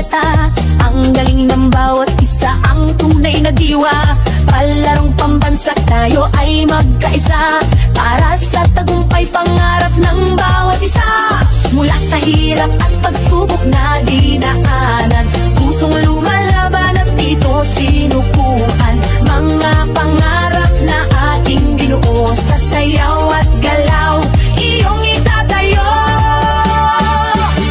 kita. Ang galing ng bawat isa, ang tunay na diwa. Palarong pambansa, tayo ay magkaisa. Para sa tagumpay, pangarap ng bawat isa. Mula sa hirap at pagsubok na dinaanan, pusong lumalaban at dito sinukuan. Mga pangarap na ating binuo, sa sayaw at galaw iyong itatayo.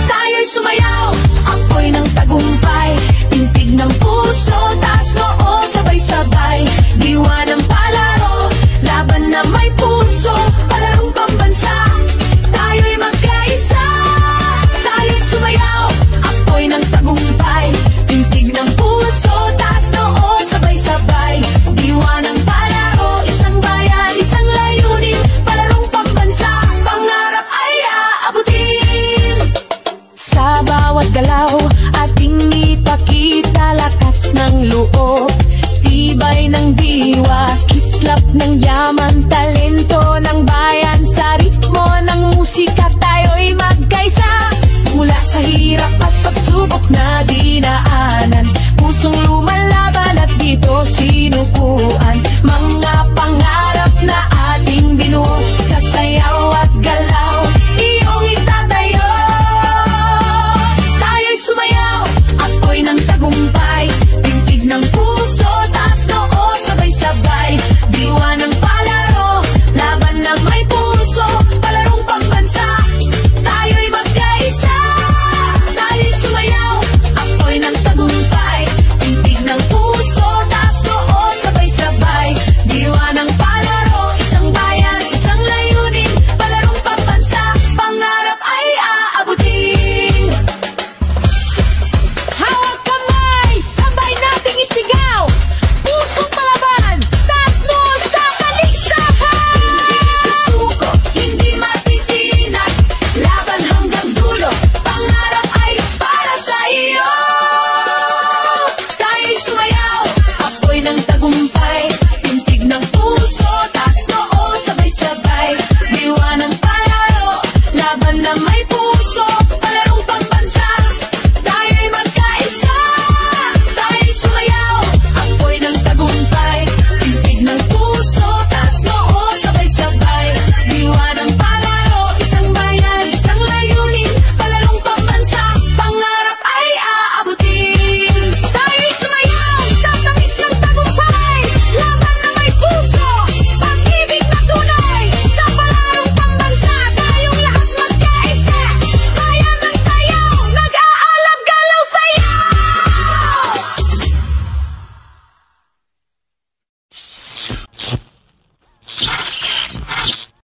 Tayo'y sumayaw, apoy ng tagumpay, tintig ng puso, taas noo, sabay-sabay. Diwa ng palaro, laban na may puso, palarong pambansa, tayo'y magkaisa. Tayo'y sumayaw, apoy ng tagumpay, tintig ng puso, taas noo, sabay-sabay. Diwa ng palaro, isang bayan, isang layunin, palarong pambansa, pangarap ay aabutin. Sa bawat galaw, ating ipakita lakas ng loob, tibay ng diwa, kislap ng yaman, talento ng bayan. Sa ritmo ng musika, tayo'y magkaisa. Mula sa hirap at pagsubok na dinaanan,